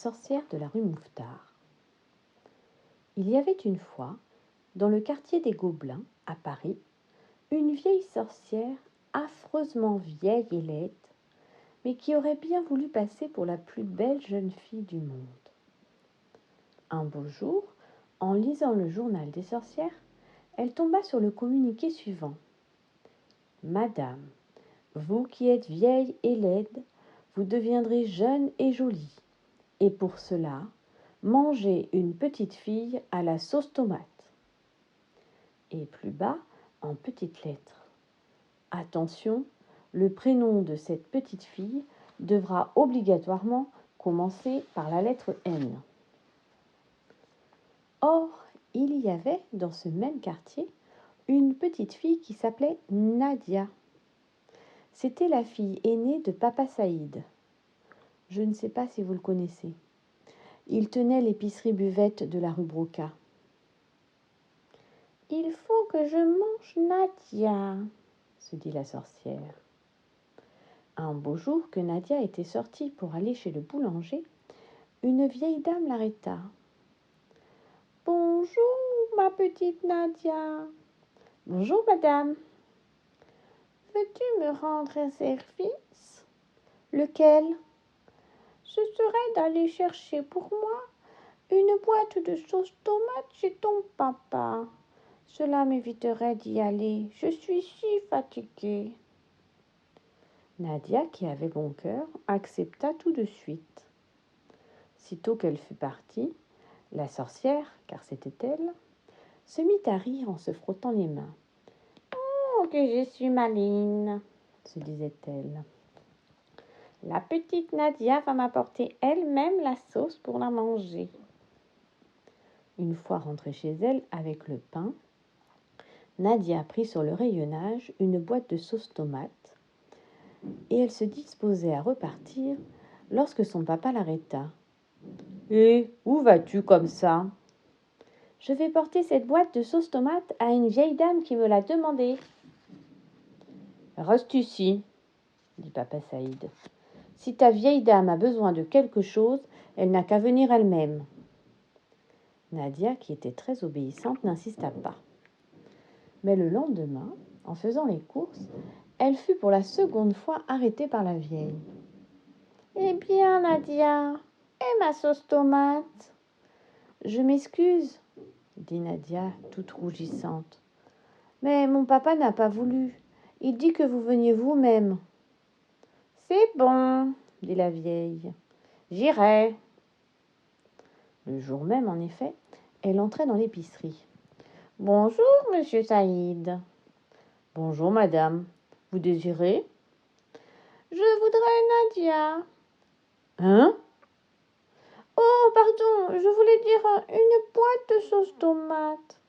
sorcière de la rue Mouffetard. Il y avait une fois, dans le quartier des Gobelins, à Paris, une vieille sorcière affreusement vieille et laide, mais qui aurait bien voulu passer pour la plus belle jeune fille du monde. Un beau jour, en lisant le journal des sorcières, elle tomba sur le communiqué suivant. « Madame, vous qui êtes vieille et laide, vous deviendrez jeune et jolie. Et pour cela, mangez une petite fille à la sauce tomate. » Et plus bas, en petites lettres. Attention, le prénom de cette petite fille devra obligatoirement commencer par la lettre N. Or, il y avait dans ce même quartier une petite fille qui s'appelait Nadia. C'était la fille aînée de Papa Saïd. Je ne sais pas si vous le connaissez. Il tenait l'épicerie buvette de la rue Broca. « Il faut que je mange Nadia, » se dit la sorcière. Un beau jour que Nadia était sortie pour aller chez le boulanger, une vieille dame l'arrêta. « Bonjour, ma petite Nadia. »« Bonjour, madame. »« Veux-tu me rendre un service ? » ?»« Lequel ? » ?»« Ce serait d'aller chercher pour moi une boîte de sauce tomate chez ton papa. Cela m'éviterait d'y aller. Je suis si fatiguée. » Nadia, qui avait bon cœur, accepta tout de suite. Sitôt qu'elle fut partie, la sorcière, car c'était elle, se mit à rire en se frottant les mains. « Oh, que je suis maligne !» se disait-elle. « La petite Nadia va m'apporter elle-même la sauce pour la manger. » Une fois rentrée chez elle avec le pain, Nadia prit sur le rayonnage une boîte de sauce tomate et elle se disposait à repartir lorsque son papa l'arrêta. « Hé, où vas-tu comme ça ? » ?»« Je vais porter cette boîte de sauce tomate à une vieille dame qui me l'a demandée. »« Reste ici, » dit Papa Saïd. « Si ta vieille dame a besoin de quelque chose, elle n'a qu'à venir elle-même. » Nadia, qui était très obéissante, n'insista pas. Mais le lendemain, en faisant les courses, elle fut pour la seconde fois arrêtée par la vieille. « Eh bien, Nadia, et ma sauce tomate ?»« Je m'excuse, » dit Nadia, toute rougissante. « Mais mon papa n'a pas voulu. Il dit que vous veniez vous-même. »« C'est bon, » dit la vieille. « J'irai. » Le jour même, en effet, elle entrait dans l'épicerie. « Bonjour, monsieur Saïd. »« Bonjour, madame. Vous désirez ? » ?»« Je voudrais Nadia. »« Hein ? » ?»« Oh, pardon, je voulais dire une boîte de sauce tomate. »«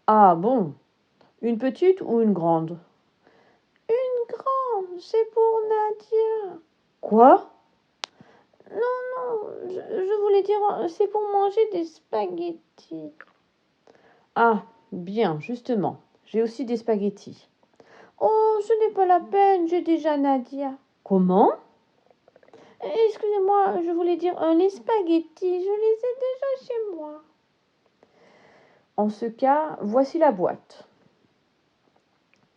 Ah bon ? Une petite ou une grande ? » ?»« Une grande, c'est pour Nadia. »« Quoi ? » ?»« Non, je voulais dire, c'est pour manger des spaghettis. »« Ah, bien, justement, j'ai aussi des spaghettis. »« Oh, ce n'est pas la peine, j'ai déjà Nadia. »« Comment ? » ?»« Excusez-moi, je voulais dire les spaghettis, je les ai déjà chez moi. »« En ce cas, voici la boîte. »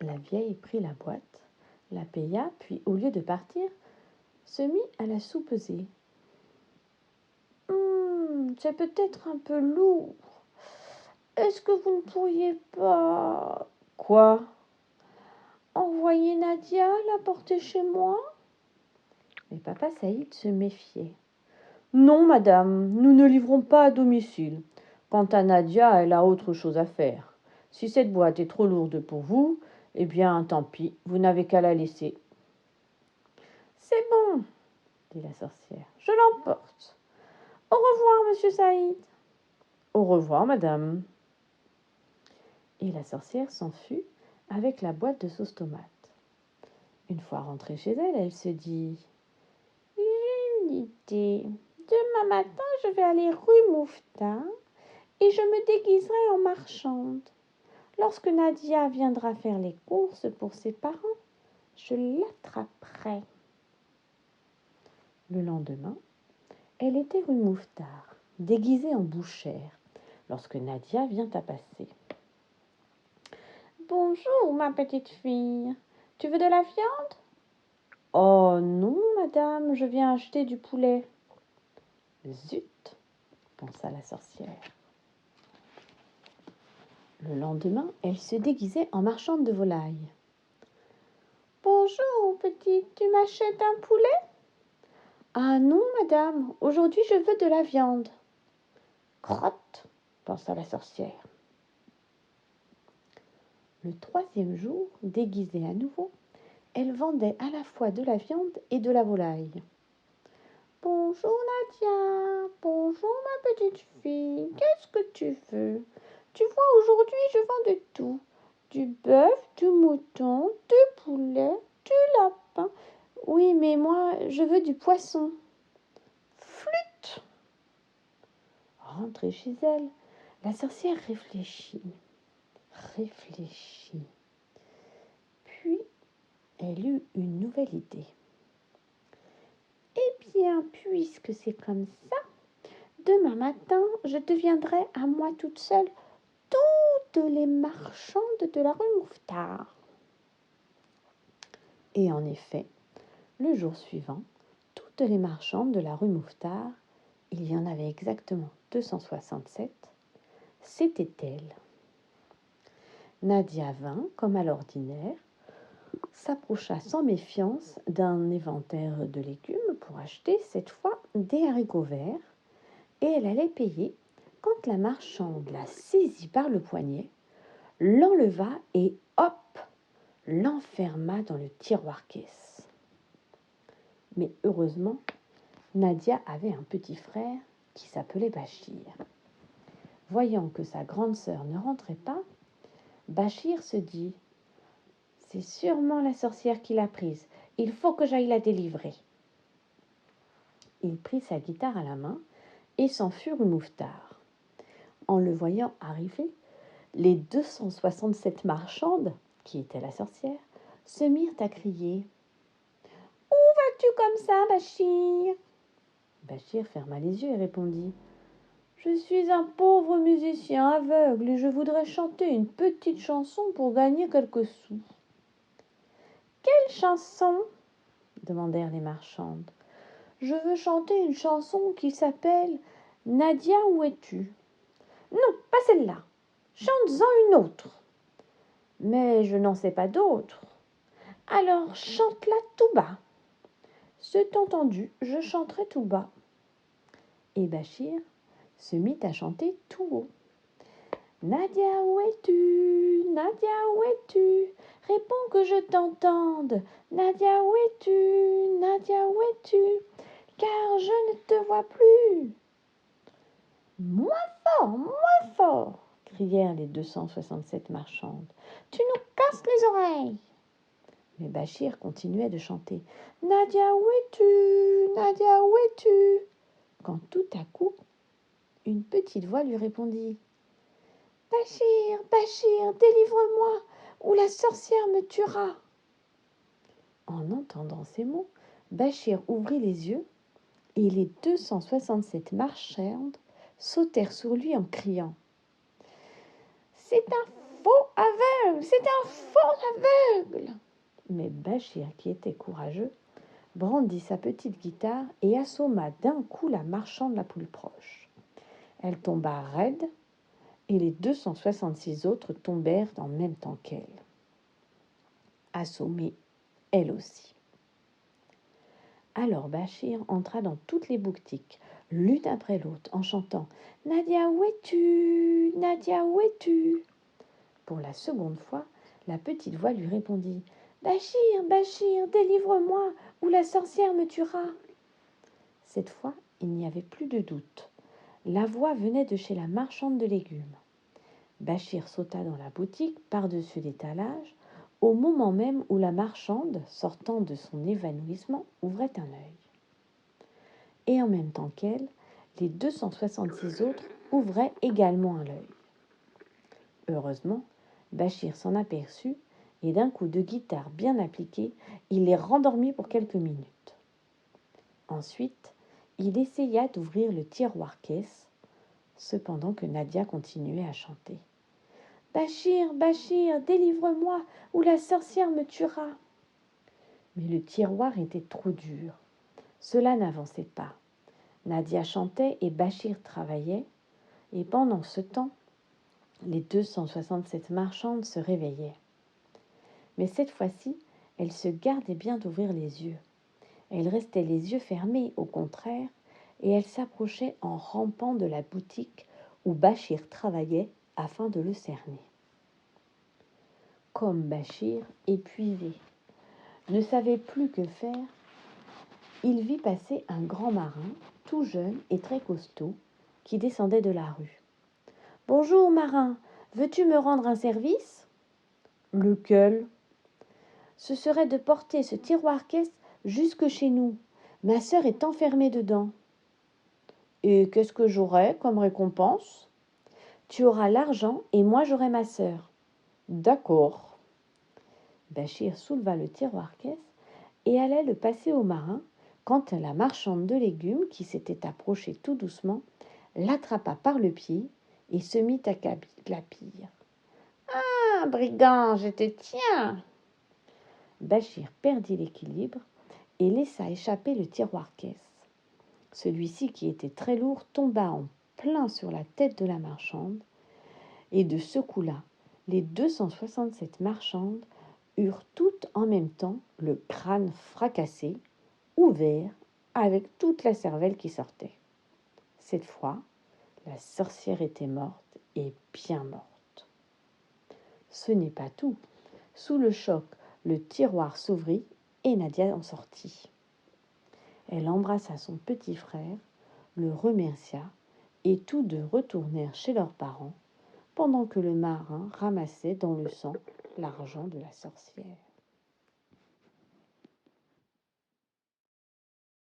La vieille prit la boîte, la paya, puis, au lieu de partir, se mit à la soupeser. « C'est peut-être un peu lourd. Est-ce que vous ne pourriez pas... » « Quoi ? » ?»« Envoyer Nadia la porter chez moi ? » Mais Papa Saïd se méfiait. « Non, madame, nous ne livrons pas à domicile. Quant à Nadia, elle a autre chose à faire. Si cette boîte est trop lourde pour vous, eh bien, tant pis, vous n'avez qu'à la laisser. »« C'est bon, » dit la sorcière, « je l'emporte. Au revoir, monsieur Saïd. »« Au revoir, madame. » Et la sorcière s'en fut avec la boîte de sauce tomate. Une fois rentrée chez elle, elle se dit « J'ai une idée. Demain matin, je vais aller rue Mouffetard et je me déguiserai en marchande. Lorsque Nadia viendra faire les courses pour ses parents, je l'attraperai. » Le lendemain, Elle était rue Mouffetard, déguisée en bouchère, lorsque Nadia vient à passer. « Bonjour, ma petite fille. Tu veux de la viande ?»« Oh non, madame, je viens acheter du poulet. »« Zut !» pensa la sorcière. Le lendemain, elle se déguisait en marchande de volailles. « Bonjour, petite, tu m'achètes un poulet ?»« Ah non, madame, aujourd'hui je veux de la viande. »« Crotte !» pensa la sorcière. Le troisième jour, déguisée à nouveau, elle vendait à la fois de la viande et de la volaille. « Bonjour Nadia, bonjour ma petite fille, qu'est-ce que tu veux ? Tu vois, aujourd'hui je vends de tout. Du bœuf, du mouton, du poulet, du lapin. Oui, mais moi, je veux du poisson. » Flûte ! Rentrée chez elle, la sorcière réfléchit. Puis, elle eut une nouvelle idée. « Eh bien, puisque c'est comme ça, demain matin, je deviendrai à moi toute seule toutes les marchandes de la rue Mouffetard. » Et en effet, le jour suivant, toutes les marchandes de la rue Mouffetard, il y en avait exactement 267, c'était elle. Nadia vint, comme à l'ordinaire, s'approcha sans méfiance d'un éventaire de légumes pour acheter cette fois des haricots verts, et elle allait payer quand la marchande la saisit par le poignet, l'enleva et hop, l'enferma dans le tiroir-caisse. Mais heureusement, Nadia avait un petit frère qui s'appelait Bachir. Voyant que sa grande sœur ne rentrait pas, Bachir se dit « C'est sûrement la sorcière qui l'a prise. Il faut que j'aille la délivrer. » Il prit sa guitare à la main et s'en fut rue Mouffetard. En le voyant arriver, les 267 marchandes, qui étaient la sorcière, se mirent à crier « Où vas-tu comme ça, Bachir ?» Bachir ferma les yeux et répondit « Je suis un pauvre musicien aveugle et je voudrais chanter une petite chanson pour gagner quelques sous. »« Quelle chanson ?» demandèrent les marchandes. « Je veux chanter une chanson qui s'appelle « Nadia, où es-tu » ?»« Non, pas celle-là. Chante-en une autre. »« Mais je n'en sais pas d'autre. »« Alors chante-la tout bas. » »« C'est entendu, je chanterai tout bas. » Et Bachir se mit à chanter tout haut. « Nadia, où es-tu ? Nadia, où es-tu ? Réponds que je t'entende. Nadia, où es-tu ? Nadia, où es-tu ? Car je ne te vois plus. » « Moins fort !» crièrent les 267 marchandes. « Tu nous casses les oreilles !» Mais Bachir continuait de chanter « Nadia, où es-tu ? Nadia, où es-tu ?» Quand tout à coup, une petite voix lui répondit « Bachir, Bachir, délivre-moi, ou la sorcière me tuera. » En entendant ces mots, Bachir ouvrit les yeux et les 267 marchandes sautèrent sur lui en criant « C'est un faux aveugle, c'est un faux aveugle !» Mais Bachir, qui était courageux, brandit sa petite guitare et assomma d'un coup la marchande la plus proche. Elle tomba raide et les 266 autres tombèrent en même temps qu'elle, assommée elle aussi. Alors Bachir entra dans toutes les boutiques, l'une après l'autre, en chantant « Nadia, où es-tu ? Nadia, où es-tu » Pour la seconde fois, la petite voix lui répondit « Bachir, Bachir, délivre-moi, ou la sorcière me tuera. » Cette fois, il n'y avait plus de doute. La voix venait de chez la marchande de légumes. Bachir sauta dans la boutique, par-dessus l'étalage, au moment même où la marchande, sortant de son évanouissement, ouvrait un œil. Et en même temps qu'elle, les 266 autres ouvraient également un œil. Heureusement, Bachir s'en aperçut et d'un coup de guitare bien appliqué, il les rendormit pour quelques minutes. Ensuite, Il essaya d'ouvrir le tiroir-caisse, cependant que Nadia continuait à chanter. « Bachir, Bachir, délivre-moi, ou la sorcière me tuera !» Mais le tiroir était trop dur. Cela n'avançait pas. Nadia chantait et Bachir travaillait, et pendant ce temps, les 267 marchandes se réveillaient. Mais cette fois-ci, elles se gardaient bien d'ouvrir les yeux. Elles restaient les yeux fermés, au contraire, et elles s'approchaient en rampant de la boutique où Bachir travaillait afin de le cerner. Comme Bachir, épuisé, ne savait plus que faire, il vit passer un grand marin, tout jeune et très costaud, qui descendait de la rue. « Bonjour, marin, veux-tu me rendre un service ?»« Lequel ?»« Ce serait de porter ce tiroir-caisse jusque chez nous. Ma sœur est enfermée dedans. »« Et qu'est-ce que j'aurai comme récompense ?»« Tu auras l'argent et moi j'aurai ma sœur. »« D'accord. » Bachir souleva le tiroir-caisse et allait le passer au marin quand la marchande de légumes, qui s'était approchée tout doucement, l'attrapa par le pied et se mit à glapir. « Ah, brigand, je te tiens !» Bachir perdit l'équilibre et laissa échapper le tiroir-caisse. Celui-ci, qui était très lourd, tomba en plein sur la tête de la marchande, et de ce coup-là, les 267 marchandes eurent toutes en même temps le crâne fracassé, ouvert, avec toute la cervelle qui sortait. Cette fois, la sorcière était morte et bien morte. Ce n'est pas tout. Sous le choc, le tiroir s'ouvrit et Nadia en sortit. Elle embrassa son petit frère, le remercia et tous deux retournèrent chez leurs parents pendant que le marin ramassait dans le sang l'argent de la sorcière.